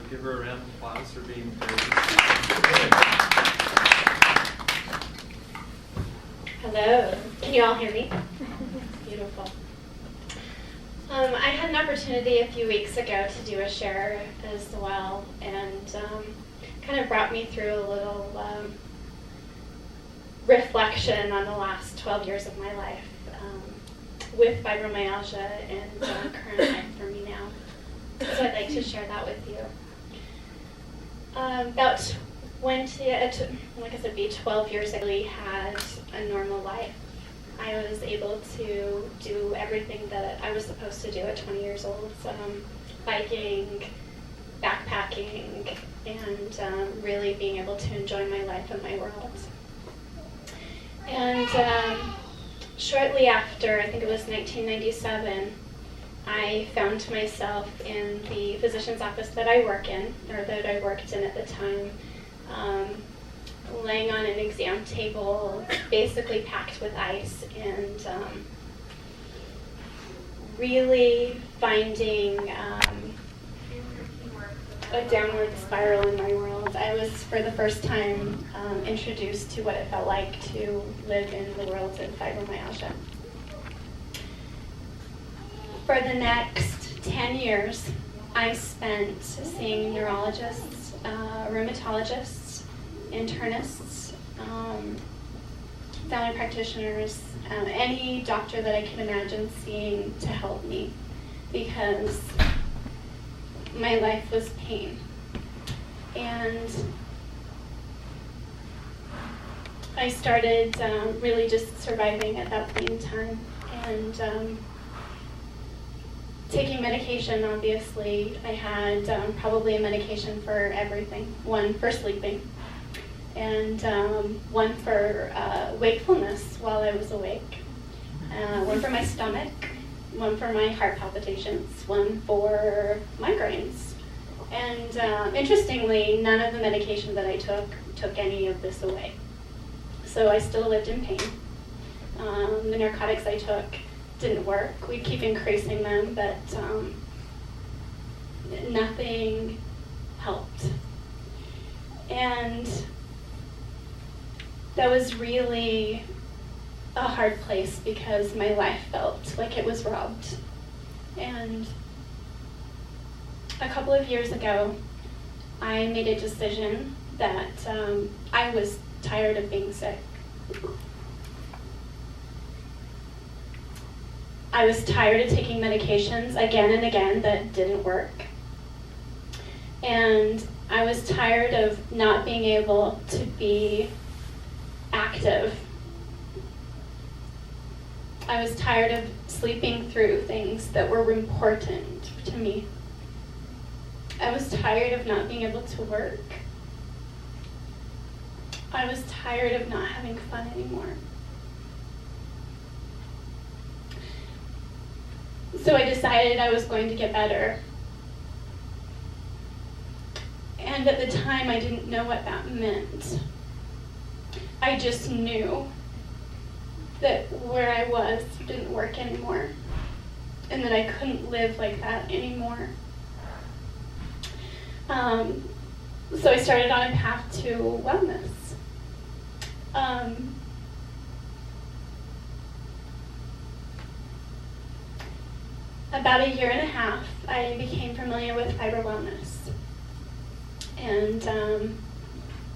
give her a round of applause for being here. Hello. Can you all hear me? Beautiful. I had an opportunity a few weeks ago to do a share as well, and kind of brought me through a little reflection on the last 12 years of my life with fibromyalgia and current life for me now. So I'd like to share that with you. About 12 years ago, I had a normal life. I was able to do everything that I was supposed to do at 20 years old, biking, backpacking, and really being able to enjoy my life and my world. And shortly after, I think it was 1997, I found myself in the physician's office that I worked in at the time, laying on an exam table, basically packed with ice, and really finding a downward spiral in my world. I was, for the first time, introduced to what it felt like to live in the world of fibromyalgia. For the next 10 years, I spent seeing neurologists, rheumatologists, internists, family practitioners, any doctor that I could imagine seeing to help me, because my life was pain. And I started really just surviving at that point in time, and taking medication. Obviously, I had probably a medication for everything. One for sleeping, and one for wakefulness while I was awake, one for my stomach, one for my heart palpitations, one for migraines. And interestingly, none of the medication that I took any of this away. So I still lived in pain. The narcotics I took didn't work. We'd keep increasing them, but nothing helped. And that was really a hard place, because my life felt like it was robbed. And a couple of years ago, I made a decision that I was tired of being sick. I was tired of taking medications again and again that didn't work. And I was tired of not being able to be active. I was tired of sleeping through things that were important to me. I was tired of not being able to work. I was tired of not having fun anymore. So I decided I was going to get better. And at the time, I didn't know what that meant. I just knew that where I was didn't work anymore, and that I couldn't live like that anymore. So I started on a path to wellness. About a year and a half, I became familiar with Fiber Wellness. And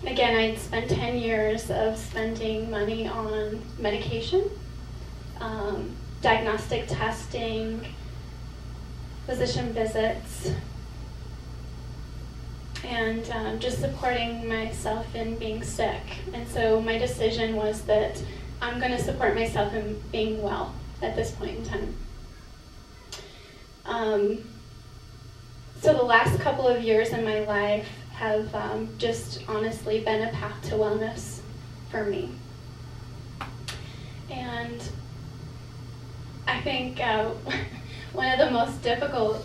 again, I'd spent 10 years of spending money on medication, diagnostic testing, physician visits, and just supporting myself in being sick. And so my decision was that I'm going to support myself in being well at this point in time. So the last couple of years in my life have just honestly been a path to wellness for me. And I think one of the most difficult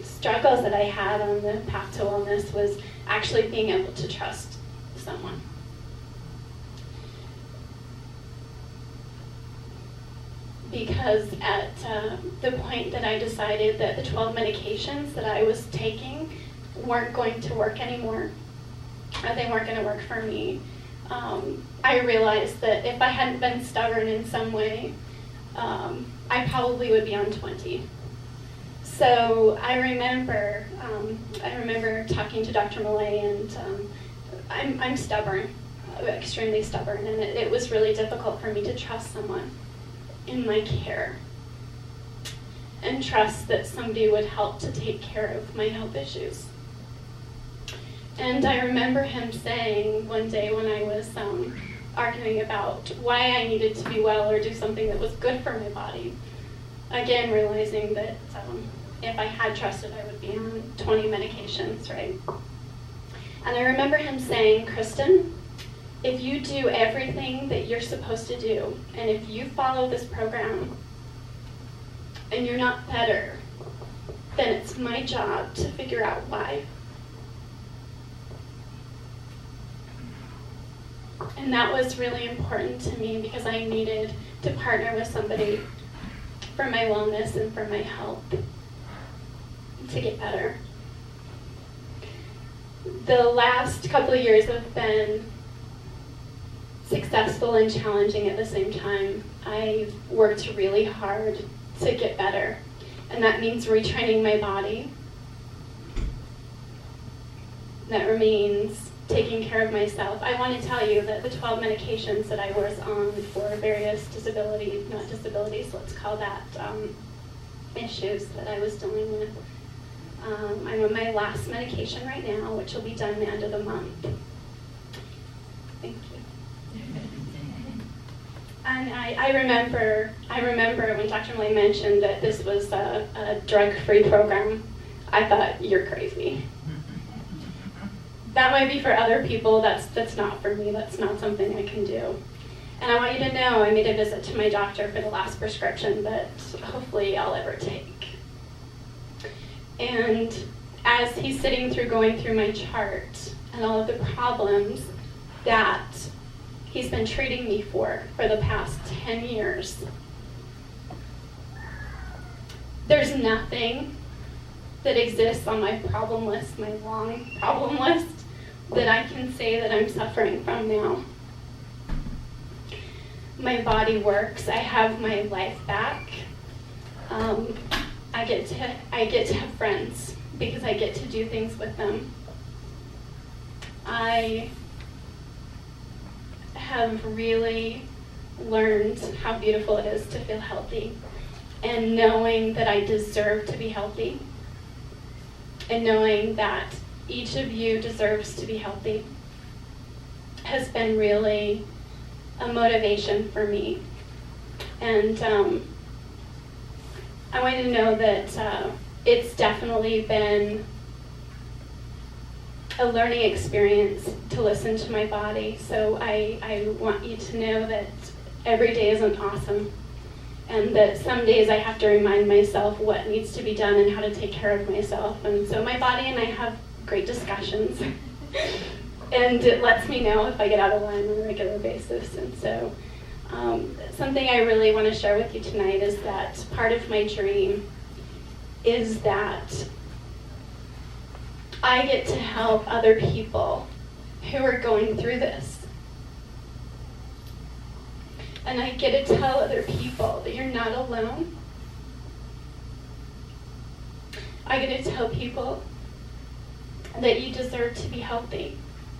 struggles that I had on the path to wellness was actually being able to trust someone. because at the point that I decided that the 12 medications that I was taking weren't going to work anymore, or they weren't going to work for me, I realized that if I hadn't been stubborn in some way, I probably would be on 20. So I remember talking to Dr. Millet, and I'm stubborn, extremely stubborn, and it was really difficult for me to trust someone in my care and trust that somebody would help to take care of my health issues. And I remember him saying one day when I was arguing about why I needed to be well or do something that was good for my body, again realizing that if I had trusted, I would be on 20 medications, right? And I remember him saying, Kristen, if you do everything that you're supposed to do, and if you follow this program, and you're not better, then it's my job to figure out why. And that was really important to me because I needed to partner with somebody for my wellness and for my health to get better. The last couple of years have been successful and challenging at the same time. I've worked really hard to get better, and that means retraining my body. That means taking care of myself. I want to tell you that the 12 medications that I was on for various disabilities, not disabilities, let's call that issues that I was dealing with. I'm on my last medication right now, which will be done the end of the month. Thank you. And I remember when Dr. Millet mentioned that this was a drug-free program, I thought, you're crazy. That might be for other people, that's not for me, that's not something I can do. And I want you to know I made a visit to my doctor for the last prescription that hopefully I'll ever take. And as he's going through my chart and all of the problems that he's been treating me for the past 10 years, there's nothing that exists on my problem list, my long problem list, that I can say that I'm suffering from now. My body works. I have my life back. I get to have friends because I get to do things with them. I have really learned how beautiful it is to feel healthy, and knowing that I deserve to be healthy, and knowing that each of you deserves to be healthy has been really a motivation for me. And I want you to know that it's definitely been a learning experience to listen to my body. So I want you to know that every day isn't awesome, and that some days I have to remind myself what needs to be done and how to take care of myself. And so my body and I have great discussions, and it lets me know if I get out of line on a regular basis. And so something I really want to share with you tonight is that part of my dream is that I get to help other people who are going through this. And I get to tell other people that you're not alone. I get to tell people that you deserve to be healthy.